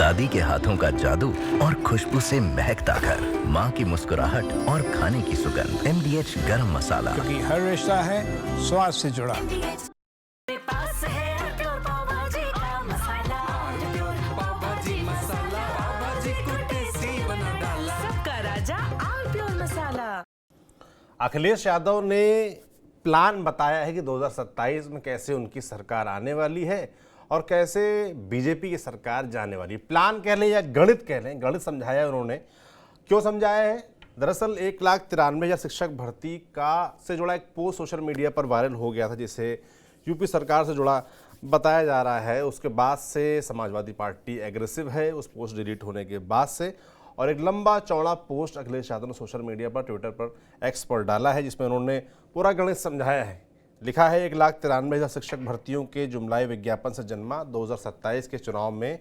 दादी के हाथों का जादू और खुशबू से महकता घर, माँ की मुस्कुराहट और खाने की सुगंध। MDH गरम मसाला, क्योंकि हर रिश्ता है स्वाद से जुड़ा। सबका राजा आलप्योर मसाला। अखिलेश यादव ने प्लान बताया है कि 2027 में कैसे उनकी सरकार आने वाली है और कैसे बीजेपी की सरकार जाने वाली है। प्लान कह लें या गणित कह लें, गणित समझाया है उन्होंने। क्यों समझाया है? दरअसल 1,93,000 शिक्षक भर्ती का से जुड़ा एक पोस्ट सोशल मीडिया पर वायरल हो गया था, जिसे यूपी सरकार से जुड़ा बताया जा रहा है। उसके बाद से समाजवादी पार्टी एग्रेसिव है उस पोस्ट डिलीट होने के बाद से, और एक लंबा चौड़ा पोस्ट अखिलेश यादव ने सोशल मीडिया पर, ट्विटर पर, एक्स पर डाला है, जिसमें उन्होंने पूरा गणित समझाया है। लिखा है 1,93,000 शिक्षक भर्तियों के जुमलाई विज्ञापन से जन्मा 2027 के चुनाव में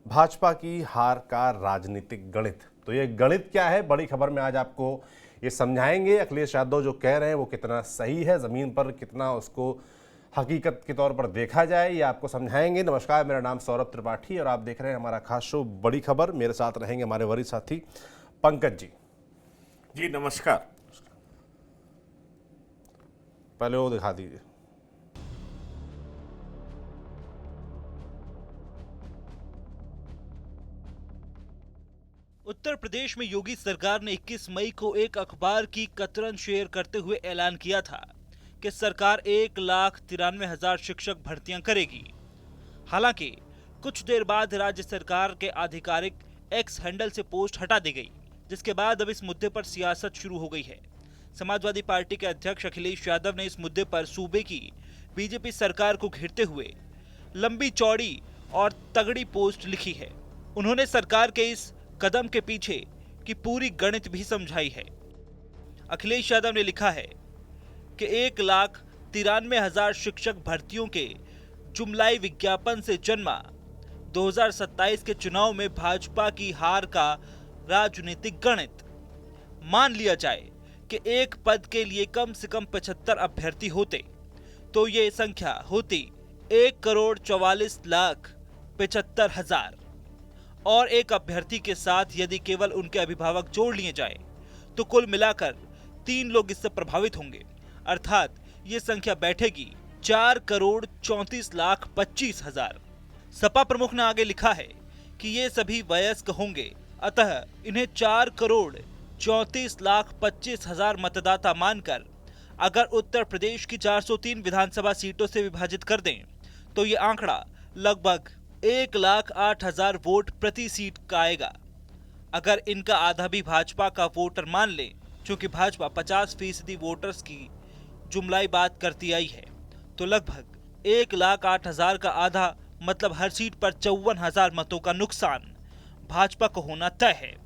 भाजपा की हार का राजनीतिक गणित। तो ये गणित क्या है, बड़ी खबर में आज आपको ये समझाएंगे। अखिलेश यादव जो कह रहे हैं वो कितना सही है, ज़मीन पर कितना उसको हकीकत के तौर पर देखा जाए, ये आपको समझाएंगे। नमस्कार, मेरा नाम सौरभ त्रिपाठी और आप देख रहे हैं हमारा खास शो बड़ी खबर। मेरे साथ रहेंगे हमारे वरिष्ठ साथी पंकज जी। जी नमस्कार। पहले वो दिखा दीजिए। उत्तर प्रदेश में योगी सरकार ने 21 मई को एक अखबार की कतरन शेयर करते हुए ऐलान किया था कि सरकार 1,93,000 शिक्षक भर्तियां करेगी। हालांकि कुछ देर बाद राज्य सरकार के आधिकारिक एक्स हैंडल से पोस्ट हटा दी गई, जिसके बाद अब इस मुद्दे पर सियासत शुरू हो गई है। समाजवादी पार्टी के अध्यक्ष अखिलेश यादव ने इस मुद्दे पर सूबे की बीजेपी सरकार को घेरते हुए लंबी चौड़ी और तगड़ी पोस्ट लिखी है। उन्होंने सरकार के इस कदम के पीछे की पूरी गणित भी समझाई है। अखिलेश यादव ने लिखा है कि 1,93,000 शिक्षक भर्तियों के जुमलाई विज्ञापन से जन्मा 2027 के चुनाव में भाजपा की हार का राजनीतिक गणित। मान लिया जाए कि एक पद के लिए कम से कम 75 अभ्यर्थी होते तो ये संख्या होती 1,44,75,000 और एक अभ्यर्थी के साथ यदि केवल उनके अभिभावक जोड़ लिए जाए तो कुल मिलाकर 3 लोग इससे प्रभावित होंगे, अर्थात ये संख्या बैठेगी 4,34,25,000। सपा प्रमुख ने आगे लिखा है कि ये सभी वयस्क होंगे, अतः इन्हें 4,34,25,000 मतदाता मानकर अगर उत्तर प्रदेश की 403 विधानसभा सीटों से विभाजित कर दें तो ये आंकड़ा लगभग 1,08,000 वोट प्रति सीट का आएगा। अगर इनका आधा भी भाजपा का वोटर मान लें, चूंकि भाजपा 50% वोटर्स की जुमलाई बात करती आई है, तो लगभग 1,08,000 का आधा मतलब हर सीट पर 54,000 मतों का नुकसान भाजपा को होना तय है।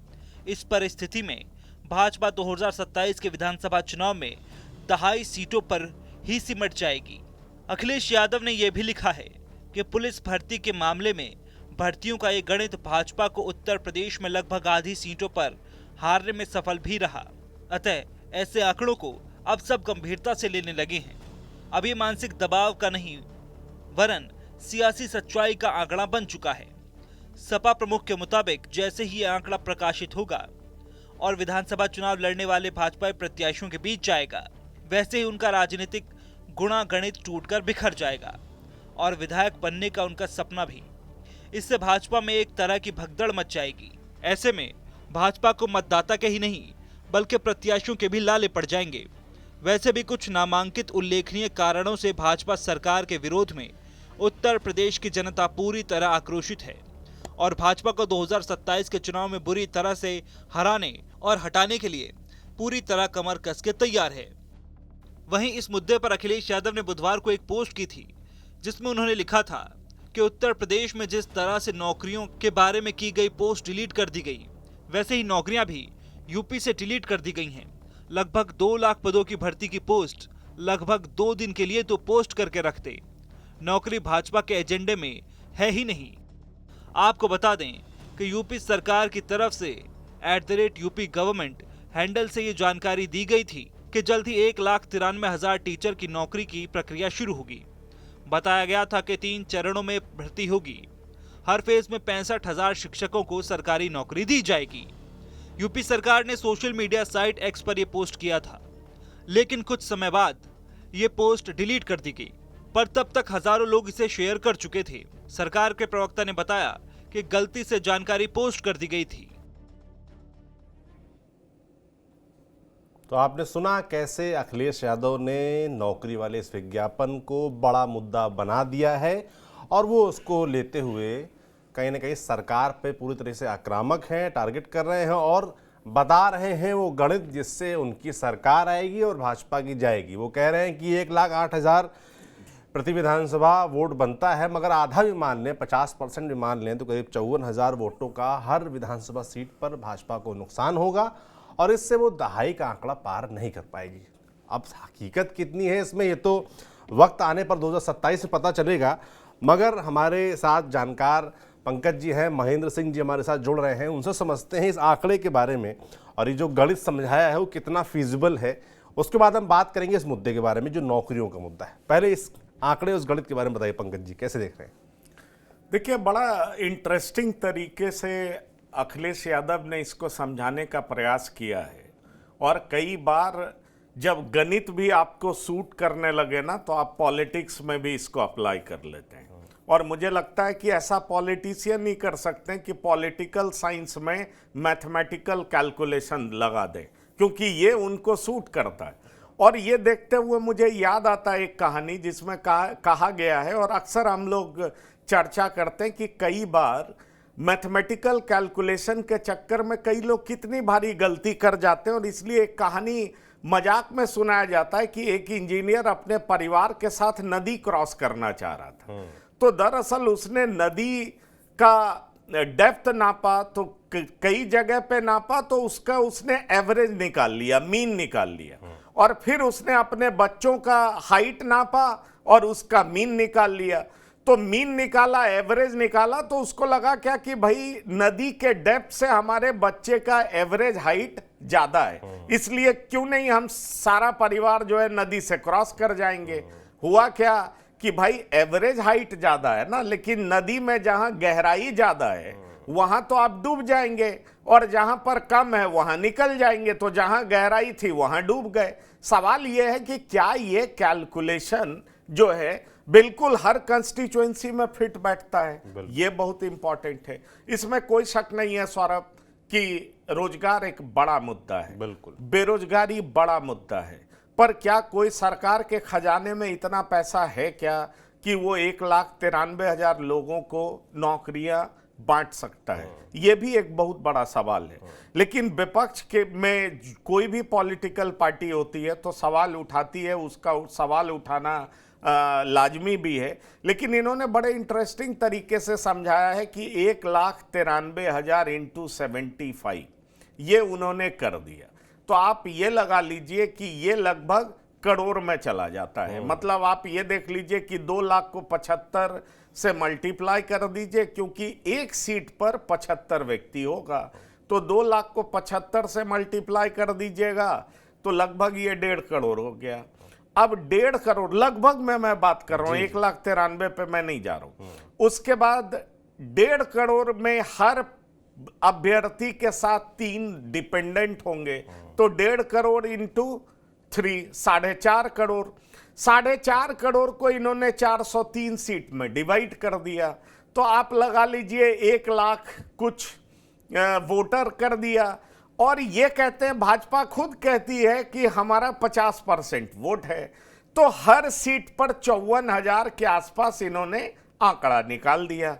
इस परिस्थिति में भाजपा 2027 के विधानसभा चुनाव में 2.5 सीटों पर ही सिमट जाएगी। अखिलेश यादव ने यह भी लिखा है कि पुलिस भर्ती के मामले में भर्तियों का ये गणित भाजपा को उत्तर प्रदेश में लगभग आधी सीटों पर हारने में सफल भी रहा। अतः ऐसे आंकड़ों को अब सब गंभीरता से लेने लगे हैं। अब ये मानसिक दबाव का नहीं वरन सियासी सच्चाई का आंकड़ा बन चुका है। सपा प्रमुख के मुताबिक जैसे ही ये आंकड़ा प्रकाशित होगा और विधानसभा चुनाव लड़ने वाले भाजपा प्रत्याशियों के बीच जाएगा, वैसे ही उनका राजनीतिक गुणा गणित टूटकर बिखर जाएगा और विधायक बनने का उनका सपना भी। इससे भाजपा में एक तरह की भगदड़ मच जाएगी। ऐसे में भाजपा को मतदाता के ही नहीं बल्कि प्रत्याशियों के भी लाले पड़ जाएंगे। वैसे भी कुछ नामांकित उल्लेखनीय कारणों से भाजपा सरकार के विरोध में उत्तर प्रदेश की जनता पूरी तरह आक्रोशित है और भाजपा को 2027 के चुनाव में बुरी तरह से हराने और हटाने के लिए पूरी तरह कमर कस के तैयार है। वहीं इस मुद्दे पर अखिलेश यादव ने बुधवार को एक पोस्ट की थी, जिसमें उन्होंने लिखा था कि उत्तर प्रदेश में जिस तरह से नौकरियों के बारे में की गई पोस्ट डिलीट कर दी गई, वैसे ही नौकरियां भी यूपी से डिलीट कर दी गई हैं। लगभग 2 लाख पदों की भर्ती की पोस्ट लगभग 2 दिन के लिए तो पोस्ट करके रखते। नौकरी भाजपा के एजेंडे में है ही नहीं। आपको बता दें कि यूपी सरकार की तरफ से @UP गवर्नमेंट हैंडल से ये जानकारी दी गई थी कि जल्द ही 1,93,000 टीचर की नौकरी की प्रक्रिया शुरू होगी। बताया गया था कि 3 चरणों में भर्ती होगी। हर फेज में 65,000 शिक्षकों को सरकारी नौकरी दी जाएगी। यूपी सरकार ने सोशल मीडिया साइट एक्स पर यह पोस्ट किया था, लेकिन कुछ समय बाद ये पोस्ट डिलीट कर दी गई, पर तब तक हजारों लोग इसे शेयर कर चुके थे। सरकार के प्रवक्ता ने बताया कि गलती से जानकारी पोस्ट कर दी गई थी। तो आपने सुना कैसे अखिलेश यादव ने नौकरी वाले इस विज्ञापन को बड़ा मुद्दा बना दिया है और वो उसको लेते हुए कहीं ना कहीं सरकार पे पूरी तरह से आक्रामक हैं, टारगेट कर रहे हैं और बता रहे हैं वो गणित जिससे उनकी सरकार आएगी और भाजपा की जाएगी। वो कह रहे हैं कि 1,08,000 प्रति विधानसभा वोट बनता है, मगर आधा भी मान लें, 50% भी मान लें तो करीब 54,000 वोटों का हर विधानसभा सीट पर भाजपा को नुकसान होगा और इससे वो दहाई का आंकड़ा पार नहीं कर पाएगी। अब हकीकत कितनी है इसमें, ये तो वक्त आने पर 2027 से पता चलेगा। मगर हमारे साथ जानकार पंकज जी हैं, महेंद्र सिंह जी हमारे साथ जुड़ रहे हैं, उनसे समझते हैं इस आंकड़े के बारे में और ये जो गणित समझाया है वो कितना फीजिबल है। उसके बाद हम बात करेंगे इस मुद्दे के बारे में जो नौकरियों का मुद्दा है। पहले इस आंकड़े, उस गणित के बारे में बताइए पंकज जी, कैसे देख रहे हैं? देखिए, बड़ा इंटरेस्टिंग तरीके से अखिलेश यादव ने इसको समझाने का प्रयास किया है और कई बार जब गणित भी आपको सूट करने लगे ना तो आप पॉलिटिक्स में भी इसको अप्लाई कर लेते हैं। और मुझे लगता है कि ऐसा पॉलिटिशियन ही कर सकते हैं कि पॉलिटिकल साइंस में मैथमेटिकल कैलकुलेशन लगा दें, क्योंकि ये उनको सूट करता है। और ये देखते हुए मुझे याद आता है एक कहानी जिसमें कहा गया है, और अक्सर हम लोग चर्चा करते हैं कि कई बार मैथमेटिकल कैलकुलेशन के चक्कर में कई लोग कितनी भारी गलती कर जाते हैं। और इसलिए एक कहानी मजाक में सुनाया जाता है कि एक इंजीनियर अपने परिवार के साथ नदी क्रॉस करना चाह रहा था, तो दरअसल उसने नदी का डेप्थ नापा, तो कई जगह पे नापा, तो उसका उसने एवरेज निकाल लिया, मीन निकाल लिया, और फिर उसने अपने बच्चों का हाइट नापा और उसका मीन निकाल लिया। तो मीन निकाला, एवरेज निकाला, तो उसको लगा क्या कि भाई नदी के डेप्थ से हमारे बच्चे का एवरेज हाइट ज्यादा है, इसलिए क्यों नहीं हम सारा परिवार जो है नदी से क्रॉस कर जाएंगे। हुआ क्या कि भाई एवरेज हाइट ज्यादा है ना, लेकिन नदी में जहां गहराई ज्यादा है वहां तो आप डूब जाएंगे और जहां पर कम है वहां निकल जाएंगे, तो जहां गहराई थी वहां डूब गए। सवाल यह है कि क्या ये कैलकुलेशन जो है बिल्कुल हर कंस्टिट्यूएंसी में फिट बैठता है? ये बहुत इंपॉर्टेंट है। इसमें कोई शक नहीं है सौरभ कि रोजगार एक बड़ा मुद्दा है, बिल्कुल बेरोजगारी बड़ा मुद्दा है, पर क्या कोई सरकार के खजाने में इतना पैसा है क्या कि वो 1,93,000 लोगों को नौकरियां बांट सकता है? ये भी एक बहुत बड़ा सवाल है। लेकिन विपक्ष के में कोई भी पॉलिटिकल पार्टी होती है तो सवाल उठाती है, उसका सवाल उठाना लाजमी भी है। लेकिन इन्होंने बड़े इंटरेस्टिंग तरीके से समझाया है कि 1,93,000 इंटू 75 ये उन्होंने कर दिया, तो आप ये लगा लीजिए कि ये लगभग करोड़ में चला जाता है। मतलब आप ये देख लीजिए कि 2 लाख को 75 से मल्टीप्लाई कर दीजिए, क्योंकि एक सीट पर 75 व्यक्ति होगा, तो 2 लाख को 75 से मल्टीप्लाई कर दीजिएगा तो लगभग ये 1.5 करोड़ हो गया। अब 1.5 करोड़ लगभग मैं बात कर रहा हूं, 1,93,000 पे मैं नहीं जा रहा हूं। उसके बाद 1.5 करोड़ में हर अभ्यर्थी के साथ 3 डिपेंडेंट होंगे, तो 1.5 करोड़ इंटू 3 4.5 करोड़। 4.5 करोड़ को इन्होंने 403 सीट में डिवाइड कर दिया, तो आप लगा लीजिए 1 लाख कुछ वोटर कर दिया। और ये कहते हैं, भाजपा खुद कहती है कि हमारा 50% वोट है, तो हर सीट पर 54,000 के आसपास इन्होंने आंकड़ा निकाल दिया।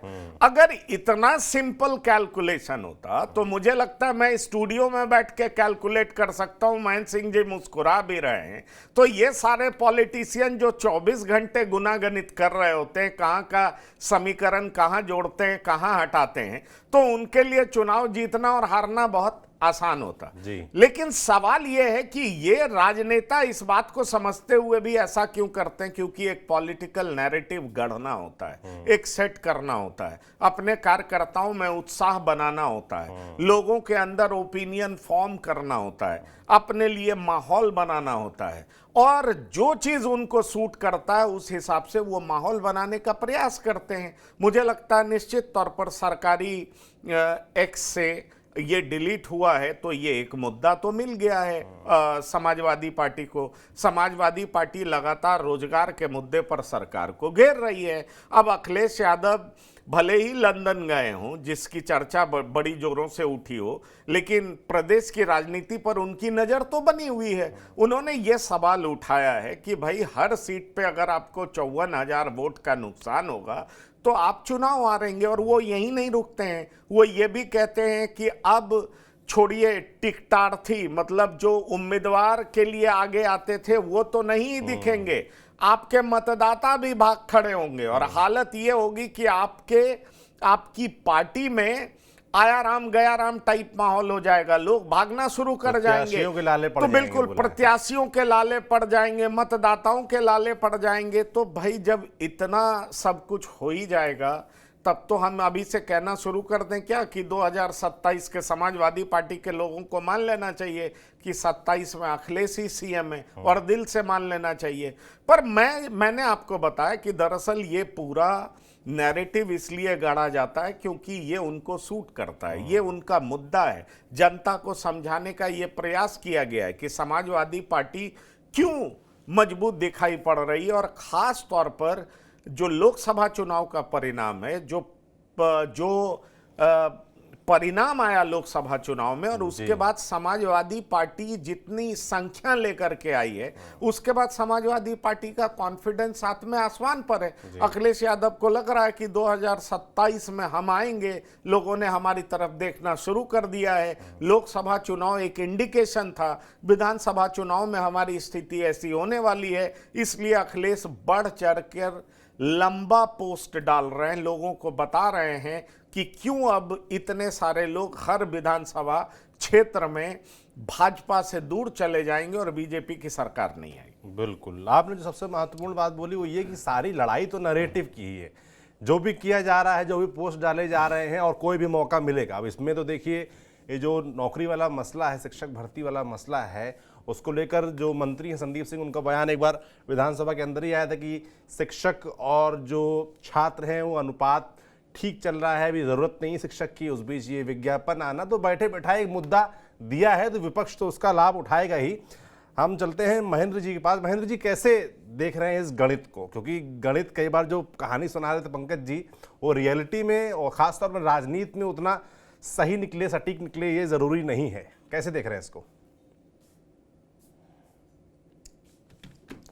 अगर इतना सिंपल कैलकुलेशन होता तो मुझे लगता है मैं स्टूडियो में बैठ के कैलकुलेट कर सकता हूं। महेंद्र सिंह जी मुस्कुरा भी रहे हैं, तो ये सारे पॉलिटिशियन जो 24 घंटे गुनागणित कर रहे होते हैं, कहां का समीकरण कहां जोड़ते हैं, कहां हटाते हैं, तो उनके लिए चुनाव जीतना और हारना बहुत आसान होता जी। लेकिन सवाल यह है कि ये राजनेता इस बात को समझते हुए भी ऐसा क्यों करते हैं, क्योंकि एक पॉलिटिकल नैरेटिव गढ़ना होता है, एक सेट करना होता है, अपने कार्यकर्ताओं में उत्साह बनाना होता है, लोगों के अंदर ओपिनियन फॉर्म करना होता है, अपने लिए माहौल बनाना होता है, और जो चीज उनको सूट करता है उस हिसाब से वो माहौल बनाने का प्रयास करते हैं। मुझे लगता है निश्चित तौर पर सरकारी एक्स से ये डिलीट हुआ है तो ये एक मुद्दा तो मिल गया है समाजवादी पार्टी को। समाजवादी पार्टी लगातार रोजगार के मुद्दे पर सरकार को घेर रही है। अब अखिलेश यादव भले ही लंदन गए हों, जिसकी चर्चा बड़ी जोरों से उठी हो, लेकिन प्रदेश की राजनीति पर उनकी नज़र तो बनी हुई है। उन्होंने ये सवाल उठाया है कि भाई हर सीट पे अगर आपको 54,000 वोट का नुकसान होगा तो आप चुनाव हारेंगे। और वो यहीं नहीं रुकते हैं, वो ये भी कहते हैं कि अब छोड़िए टिकटार्थी, मतलब जो उम्मीदवार के लिए आगे आते थे वो तो नहीं दिखेंगे, आपके मतदाता भी भाग खड़े होंगे और हालत ये होगी कि आपकी पार्टी में आया राम गया राम टाइप माहौल हो जाएगा, लोग भागना शुरू कर जाएंगे। प्रत्याशियों के लाले पड़ तो जाएंगे, बिल्कुल बोला है। प्रत्याशियों के लाले पड़ जाएंगे, मतदाताओं के लाले पड़ जाएंगे। तो भाई जब इतना सब कुछ हो ही जाएगा तब तो हम अभी से कहना शुरू कर दें क्या कि 2027 के समाजवादी पार्टी के लोगों को मान लेना चाहिए कि 27 में अखिलेश ही सीएम है, और दिल से मान लेना चाहिए। पर मैंने आपको बताया कि दरअसल ये पूरा नैरेटिव इसलिए गढ़ा जाता है क्योंकि ये उनको सूट करता है, ये उनका मुद्दा है। जनता को समझाने का ये प्रयास किया गया है कि समाजवादी पार्टी क्यों मजबूत दिखाई पड़ रही है, और खास तौर पर जो लोकसभा चुनाव का परिणाम है, जो परिणाम आया लोकसभा चुनाव में, और उसके बाद समाजवादी पार्टी जितनी संख्या लेकर के आई है, उसके बाद समाजवादी पार्टी का कॉन्फिडेंस साथ में आसमान पर है। अखिलेश यादव को लग रहा है कि 2027 में हम आएंगे, लोगों ने हमारी तरफ देखना शुरू कर दिया है। लोकसभा चुनाव एक इंडिकेशन था, विधानसभा चुनाव में हमारी स्थिति ऐसी होने वाली है, इसलिए अखिलेश बढ़ चढ़ कर लंबा पोस्ट डाल रहे हैं, लोगों को बता रहे हैं कि क्यों अब इतने सारे लोग हर विधानसभा क्षेत्र में भाजपा से दूर चले जाएंगे और बीजेपी की सरकार नहीं आएगी। बिल्कुल, आपने जो सबसे महत्वपूर्ण बात बोली वो ये कि सारी लड़ाई तो नैरेटिव की ही है। जो भी किया जा रहा है, जो भी पोस्ट डाले जा रहे हैं, और कोई भी मौका मिलेगा। अब इसमें तो देखिए, ये जो नौकरी वाला मसला है, शिक्षक भर्ती वाला मसला है, उसको लेकर जो मंत्री हैं संदीप सिंह, उनका बयान एक बार विधानसभा के अंदर ही आया था कि शिक्षक और जो छात्र हैं वो अनुपात ठीक चल रहा है, अभी ज़रूरत नहीं शिक्षक की। उस बीच ये विज्ञापन आना, तो बैठे बैठाए एक मुद्दा दिया है तो विपक्ष तो उसका लाभ उठाएगा ही। हम चलते हैं महेंद्र जी के पास। महेंद्र जी, कैसे देख रहे हैं इस गणित को? क्योंकि गणित कई बार जो कहानी सुना रहे थे पंकज जी, वो रियलिटी में और ख़ासतौर पर राजनीति में उतना सही निकले, सटीक निकले, ये ज़रूरी नहीं है। कैसे देख रहे हैं इसको?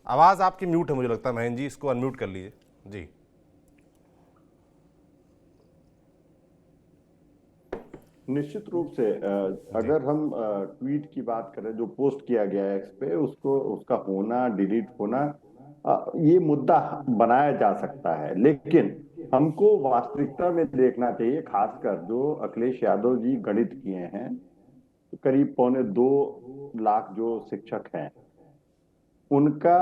आवाज़ आपकी म्यूट है मुझे लगता है महेंद्र जी, इसको अनम्यूट कर लीजिए जी। निश्चित रूप से अगर हम ट्वीट की बात करें, जो पोस्ट किया गया है एक्स पे, उसका होना, डिलीट होना, ये मुद्दा बनाया जा सकता है, लेकिन हमको वास्तविकता में देखना चाहिए। खासकर जो अखिलेश यादव जी गणित किए हैं, तो करीब 2.25 लाख जो शिक्षक हैं, उनका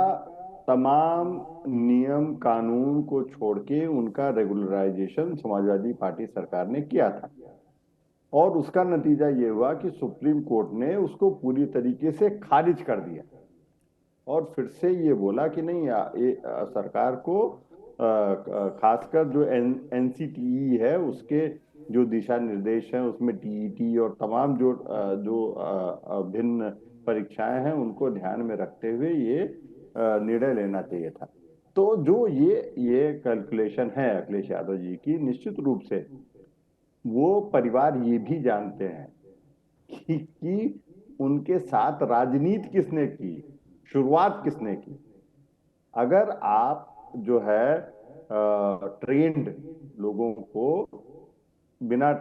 तमाम नियम कानून को छोड़ के उनका रेगुलराइजेशन समाजवादी पार्टी सरकार ने किया था, और उसका नतीजा ये हुआ कि सुप्रीम कोर्ट ने उसको पूरी तरीके से खारिज कर दिया, और फिर से ये बोला कि नहीं, सरकार को खासकर जो एनसीटीई है उसके जो दिशा निर्देश हैं, उसमें टीईटी और तमाम जो भिन्न परीक्षाएं हैं, उनको ध्यान में रखते हुए ये निर्णय लेना चाहिए था। तो जो ये कैलकुलेशन है अखिलेश यादव जी की, निश्चित रूप से वो परिवार ये भी जानते हैं कि उनके साथ राजनीति किसने की, शुरुआत किसने की। अगर आप जो है ट्रेंड लोगों को बिना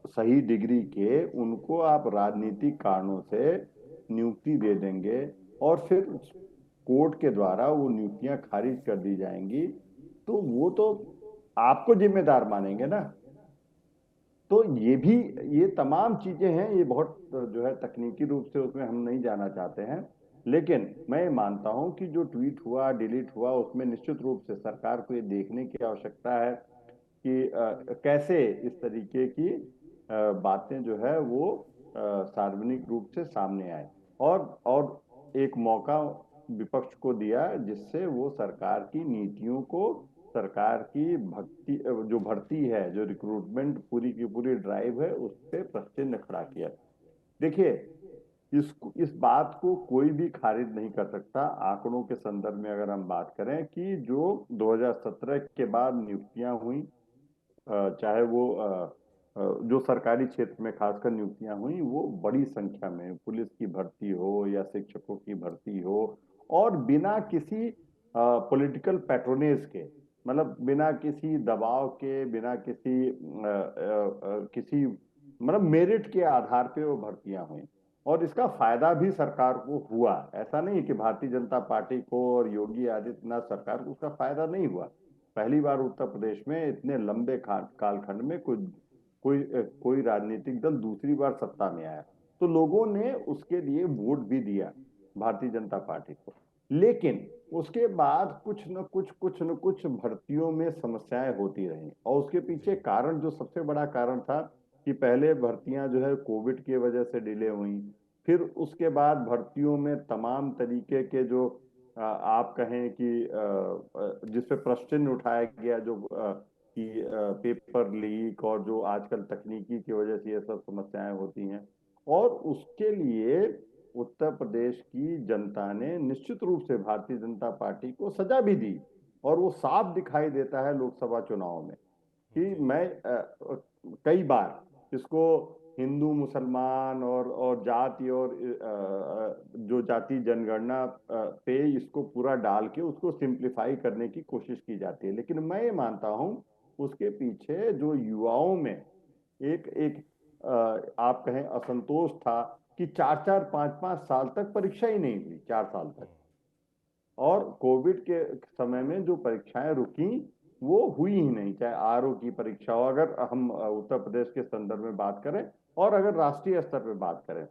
सही डिग्री के उनको आप राजनीतिक कारणों से नियुक्ति दे देंगे और फिर कोर्ट के द्वारा वो नियुक्तियां खारिज कर दी जाएंगी, तो वो तो आपको जिम्मेदार मानेंगे ना। तो ये तमाम चीजें हैं, ये बहुत जो है तकनीकी रूप से उसमें हम नहीं जाना चाहते हैं, लेकिन मैं मानता हूं कि जो ट्वीट हुआ, डिलीट हुआ, उसमें निश्चित रूप से सरकार को ये देखने की आवश्यकता है कि कैसे इस तरीके की बातें जो है वो सार्वजनिक रूप से सामने आए, और एक मौका विपक्ष को दिया जिससे वो सरकार की नीतियों को, सरकार की जो भर्ती है, जो रिक्रूटमेंट पूरी की पूरी ड्राइव है, उस पर प्रश्न खड़ा किया। देखिए, इस बात को कोई भी खारिज नहीं कर सकता। आंकड़ों के संदर्भ में अगर हम बात करें कि जो 2017 के बाद नियुक्तियां हुई, चाहे वो जो सरकारी क्षेत्र में खासकर नियुक्तियां हुई, वो बड़ी संख्या में पुलिस की भर्ती हो या शिक्षकों की भर्ती हो, और बिना किसी पॉलिटिकल पैट्रोनेज के, मतलब बिना किसी दबाव के, बिना किसी मतलब मेरिट के आधार पे वो भर्तियां हुई, और इसका फायदा भी सरकार को हुआ। ऐसा नहीं कि भारतीय जनता पार्टी को और योगी आदित्यनाथ सरकार को उसका फायदा नहीं हुआ। पहली बार उत्तर प्रदेश में इतने लंबे कालखंड में कोई राजनीतिक दल दूसरी बार सत्ता में आया, तो लोगों ने उसके लिए वोट भी दिया भारतीय जनता पार्टी को। लेकिन उसके बाद कुछ न कुछ भर्तियों में समस्याएं होती रही, और उसके पीछे कारण, जो सबसे बड़ा कारण था कि पहले भर्तियां जो है कोविड की वजह से डिले हुई, फिर उसके बाद भर्तियों में तमाम तरीके के जो आप कहें कि जिसपे प्रश्न उठाया गया, जो कि पेपर लीक और जो आजकल तकनीकी की वजह से ये सब समस्याएं होती हैं, और उसके लिए उत्तर प्रदेश की जनता ने निश्चित रूप से भारतीय जनता पार्टी को सजा भी दी, और वो साफ दिखाई देता है लोकसभा चुनाव में कि मैं कई बार इसको हिंदू मुसलमान और जाति और जो जाति जनगणना पे इसको पूरा डाल के उसको सिंप्लीफाई करने की कोशिश की जाती है, लेकिन मैं ये मानता हूं उसके पीछे जो युवाओं में एक आप कहें असंतोष था कि 4-4, 5-5 साल तक परीक्षा ही नहीं हुई, 4 साल तक, और कोविड के समय में जो परीक्षाएं रुकी वो हुई ही नहीं, चाहे आरओ की परीक्षा हो, अगर हम उत्तर प्रदेश के संदर्भ में बात करें, और अगर राष्ट्रीय स्तर पे बात करें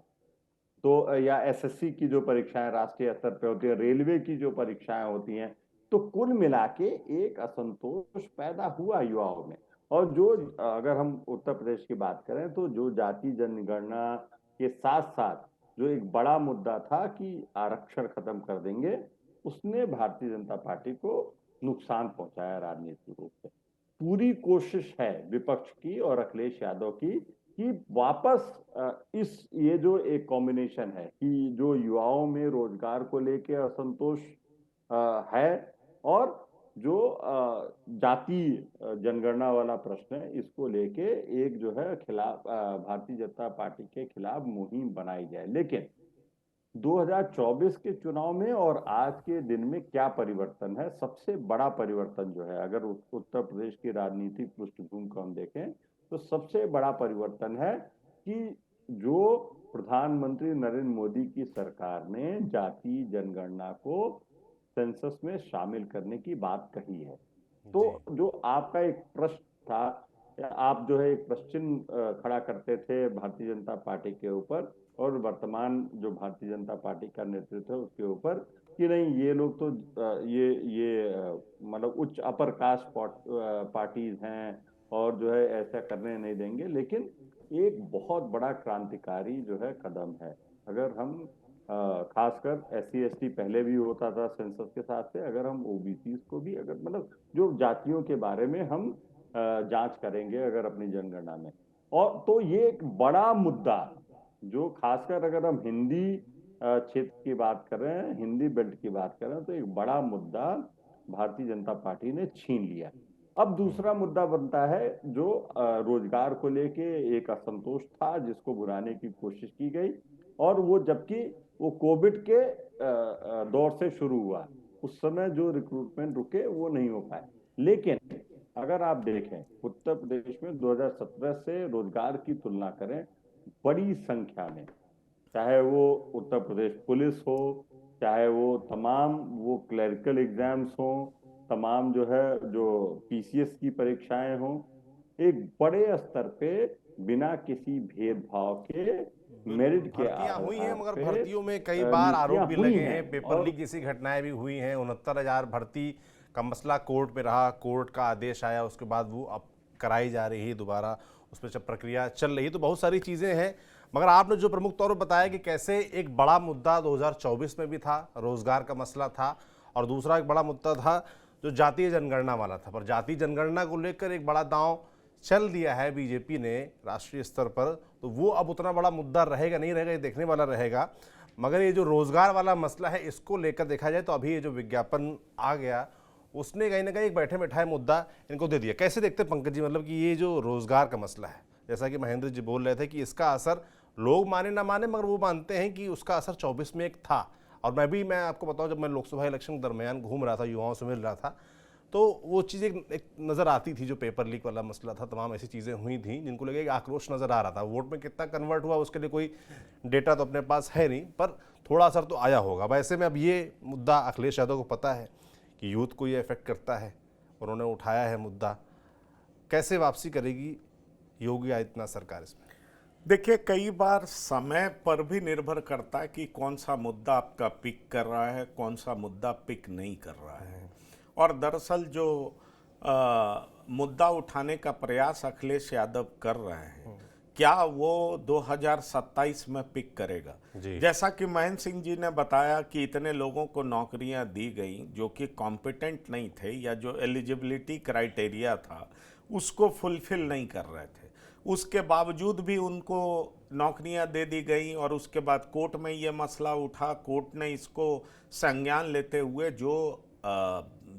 तो या एसएससी की जो परीक्षाएं राष्ट्रीय स्तर पे होती है, रेलवे की जो परीक्षाएं होती हैं, तो कुल मिला के एक असंतोष पैदा हुआ युवाओं में। और जो अगर हम उत्तर प्रदेश की बात करें तो जो जाति जनगणना के साथ साथ जो एक बड़ा मुद्दा था कि आरक्षण खत्म कर देंगे, उसने भारतीय जनता पार्टी को नुकसान पहुंचाया राजनीतिक रूप से। पूरी कोशिश है विपक्ष की और अखिलेश यादव की कि वापस ये जो एक कॉम्बिनेशन है कि जो युवाओं में रोजगार को लेके असंतोष है, और जो जाति जनगणना वाला प्रश्न है, इसको लेके एक जो है खिलाफ भारतीय जनता पार्टी के खिलाफ मुहिम बनाई जाए। लेकिन 2024 के चुनाव में और आज के दिन में क्या परिवर्तन है? सबसे बड़ा परिवर्तन जो है, अगर उत्तर प्रदेश की राजनीतिक पृष्ठभूमि को हम देखें, तो सबसे बड़ा परिवर्तन है कि जो प्रधानमंत्री नरेंद्र मोदी की सरकार ने जाति जनगणना को सेंसस में शामिल करने की बात कही है। तो जो आपका एक प्रश्न था, आप जो है एक प्रश्न खड़ा करते थे भारतीय जनता पार्टी के ऊपर और वर्तमान जो भारतीय जनता पार्टी का नेतृत्व है उसके ऊपर, कि नहीं ये लोग तो ये मतलब उच्च अपर कास्ट पार्टीज हैं और जो है ऐसा करने नहीं देंगे। लेकिन एक बहुत बड़ा क्रांतिकारी जो है कदम है। अगर हम खासकर SC/ST पहले भी होता था सेंसस के साथ से, अगर हम ओबीसी को भी, अगर मतलब जो जातियों के बारे में हम जांच करेंगे अगर अपनी जनगणना में, और तो ये एक बड़ा मुद्दा जो खासकर अगर हम हिंदी क्षेत्र की बात करें, हिंदी बेल्ट की बात करें, तो एक बड़ा मुद्दा भारतीय जनता पार्टी ने छीन लिया। अब दूसरा मुद्दा बनता है जो रोजगार को लेके एक असंतोष था जिसको भुनाने की कोशिश की गई, और वो जबकि वो कोविड के दौर से शुरू हुआ, उस समय जो रिक्रूटमेंट रुके वो नहीं हो पाए। लेकिन अगर आप देखें उत्तर प्रदेश में 2017 से रोजगार की तुलना करें, बड़ी संख्या में, चाहे वो उत्तर प्रदेश पुलिस हो, चाहे वो तमाम वो क्लरिकल एग्जाम्स हो, तमाम जो है जो PCS की परीक्षाएं हों, एक बड़े स्तर पे बिना किसी भेदभाव के मेरिट के भर्तियां हुई हैं, मगर पे, भर्तियों में कई बार आरोप भी हुई लगे हैं। हैं, पेपर लीक जैसी घटनाएं भी हुई हैं। 69,000 भर्ती का मसला कोर्ट में रहा, कोर्ट का आदेश आया, उसके बाद वो अब कराई जा रही है दोबारा, उस पर जब प्रक्रिया चल रही है, तो बहुत सारी चीज़ें हैं। मगर आपने जो प्रमुख तौर पर बताया कि कैसे एक बड़ा मुद्दा 2024 में भी था, रोजगार का मसला था, और दूसरा एक बड़ा मुद्दा था जो जातीय जनगणना वाला था। पर जातीय जनगणना को लेकर एक बड़ा दांव चल दिया है बीजेपी ने राष्ट्रीय स्तर पर, तो वो अब उतना बड़ा मुद्दा रहेगा नहीं रहेगा, ये देखने वाला रहेगा। मगर ये जो रोजगार वाला मसला है, इसको लेकर देखा जाए तो अभी ये जो विज्ञापन आ गया, उसने कहीं ना कहीं एक बैठे बैठाए मुद्दा इनको दे दिया। कैसे देखते हैं पंकज जी, मतलब कि ये जो रोजगार का मसला है, जैसा कि महेंद्र जी बोल रहे थे कि इसका असर लोग माने ना माने, मगर वो मानते हैं कि उसका असर 24 में एक था। और मैं आपको बताऊं, जब मैं लोकसभा इलेक्शन के दरमियान घूम रहा था, युवाओं से मिल रहा था, तो वो चीज़ एक नज़र आती थी, जो पेपर लीक वाला मसला था, तमाम ऐसी चीज़ें हुई थी जिनको लेके एक आक्रोश नज़र आ रहा था। वोट में कितना कन्वर्ट हुआ उसके लिए कोई डेटा तो अपने पास है नहीं, पर थोड़ा असर तो आया होगा। वैसे में अब ये मुद्दा अखिलेश यादव को पता है कि यूथ को ये इफेक्ट करता है, उन्होंने उठाया है मुद्दा। कैसे वापसी करेगी योगी आदित्यनाथ सरकार इसमें? देखिए, कई बार समय पर भी निर्भर करता है कि कौन सा मुद्दा आपका पिक कर रहा है, कौन सा मुद्दा पिक नहीं कर रहा है। और दरअसल जो मुद्दा उठाने का प्रयास अखिलेश यादव कर रहे हैं, क्या वो 2027 में पिक करेगा? जैसा कि महेंद्र सिंह जी ने बताया कि इतने लोगों को नौकरियां दी गई जो कि कॉम्पिटेंट नहीं थे, या जो एलिजिबिलिटी क्राइटेरिया था उसको फुलफिल नहीं कर रहे थे, उसके बावजूद भी उनको नौकरियां दे दी गई। और उसके बाद कोर्ट में ये मसला उठा, कोर्ट ने इसको संज्ञान लेते हुए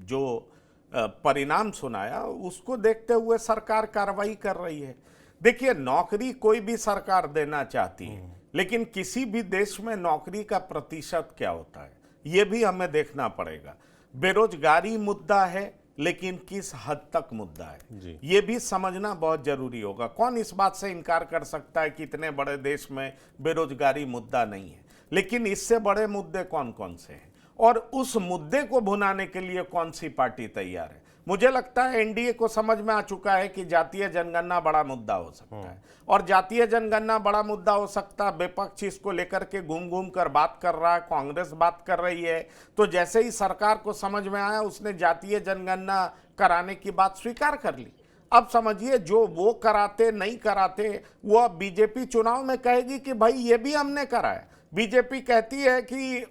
जो परिणाम सुनाया, उसको देखते हुए सरकार कार्रवाई कर रही है। देखिए, नौकरी कोई भी सरकार देना चाहती है, लेकिन किसी भी देश में नौकरी का प्रतिशत क्या होता है ये भी हमें देखना पड़ेगा। बेरोजगारी मुद्दा है, लेकिन किस हद तक मुद्दा है ये भी समझना बहुत जरूरी होगा। कौन इस बात से इनकार कर सकता है कि इतने बड़े देश में बेरोजगारी मुद्दा नहीं है, लेकिन इससे बड़े मुद्दे कौन कौन से हैं, और उस मुद्दे को भुनाने के लिए कौन सी पार्टी तैयार है। मुझे लगता है एनडीए को समझ में आ चुका है कि जातीय जनगणना बड़ा मुद्दा हो सकता है, और जातीय जनगणना बड़ा मुद्दा हो सकता है। विपक्ष इसको लेकर के घूम घूम कर बात कर रहा है, कांग्रेस बात कर रही है, तो जैसे ही सरकार को समझ में आया, उसने जातीय जनगणना कराने की बात स्वीकार कर ली। अब समझिए, जो वो कराते नहीं कराते, वो अब बीजेपी चुनाव में कहेगी कि भाई ये भी हमने कराया। बीजेपी कहती है कि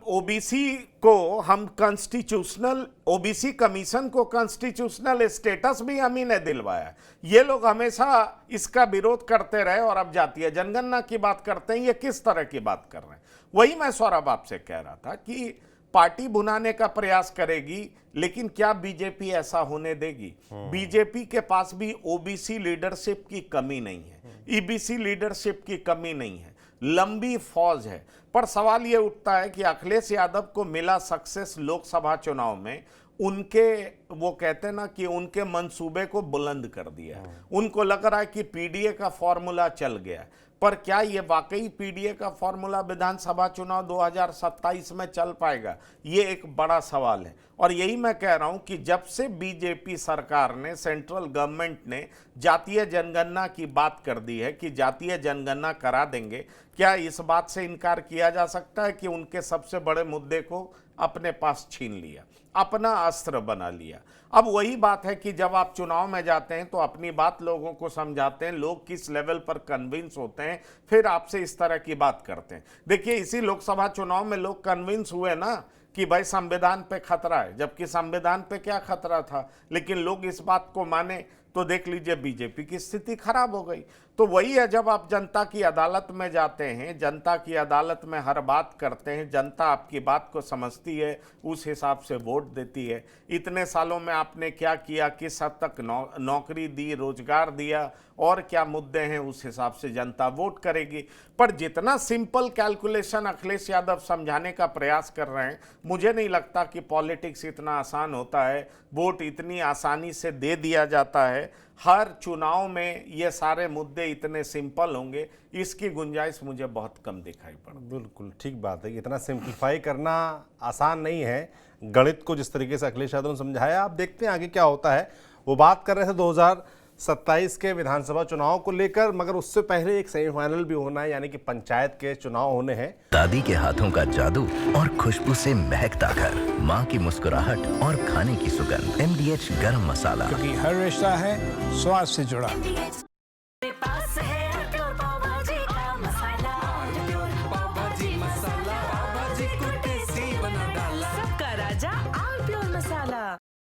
ओबीसी को हम कॉन्स्टिट्यूशनल, ओबीसी कमीशन को कॉन्स्टिट्यूशनल स्टेटस भी हम ही ने दिलवाया। ये लोग हमेशा इसका विरोध करते रहे, और अब जातीय जनगणना की बात करते हैं। ये किस तरह की बात कर रहे हैं? वही मैं सौरभ आपसे कह रहा था कि पार्टी बुनाने का प्रयास करेगी, लेकिन क्या बीजेपी ऐसा होने देगी? बीजेपी के पास भी ओबीसी लीडरशिप की कमी नहीं है, ईबीसी लीडरशिप की कमी नहीं है, लंबी फौज है। पर सवाल यह उठता है कि अखिलेश यादव को मिला सक्सेस लोकसभा चुनाव में, उनके, वो कहते हैं ना कि उनके मंसूबे को बुलंद कर दिया। उनको लग रहा है कि पीडीए का फॉर्मूला चल गया, पर क्या ये वाकई पीडीए का फॉर्मूला विधानसभा चुनाव 2027 में चल पाएगा? ये एक बड़ा सवाल है। और यही मैं कह रहा हूं कि जब से बीजेपी सरकार ने, सेंट्रल गवर्नमेंट ने जातीय जनगणना की बात कर दी है कि जातीय जनगणना करा देंगे, क्या इस बात से इनकार किया जा सकता है कि उनके सबसे बड़े मुद्दे को अपने पास छीन लिया, अपना अस्त्र बना लिया? अब वही बात है कि जब आप चुनाव में जाते हैं तो अपनी बात लोगों को समझाते हैं, लोग किस लेवल पर कन्विंस होते हैं, फिर आपसे इस तरह की बात करते हैं। देखिए, इसी लोकसभा चुनाव में लोग कन्विंस हुए ना कि भाई संविधान पे खतरा है, जबकि संविधान पे क्या खतरा था, लेकिन लोग इस बात को माने, तो देख लीजिए बीजेपी की स्थिति खराब हो गई। तो वही है, जब आप जनता की अदालत में जाते हैं, जनता की अदालत में हर बात करते हैं, जनता आपकी बात को समझती है, उस हिसाब से वोट देती है। इतने सालों में आपने क्या किया, किस हद तक नौकरी दी, रोजगार दिया, और क्या मुद्दे हैं, उस हिसाब से जनता वोट करेगी। पर जितना सिंपल कैलकुलेशन अखिलेश यादव समझाने का प्रयास कर रहे हैं, मुझे नहीं लगता कि पॉलिटिक्स इतना आसान होता है, वोट इतनी आसानी से दे दिया जाता है। हर चुनाव में ये सारे मुद्दे इतने सिंपल होंगे, इसकी गुंजाइश मुझे बहुत कम दिखाई पड़ती। बिल्कुल ठीक बात है कि इतना सिंप्लीफाई करना आसान नहीं है। गणित को जिस तरीके से अखिलेश यादव ने समझाया, आप देखते हैं आगे क्या होता है। वो बात कर रहे थे 27 के विधानसभा चुनाव को लेकर, मगर उससे पहले एक सेमीफाइनल भी होना है, यानी कि पंचायत के चुनाव होने हैं। दादी के हाथों का जादू और खुशबू से महकता घर, माँ की मुस्कुराहट और खाने की सुगंध। MDH गरम मसाला। क्योंकि हर रिश्ता है स्वाद से जुड़ा।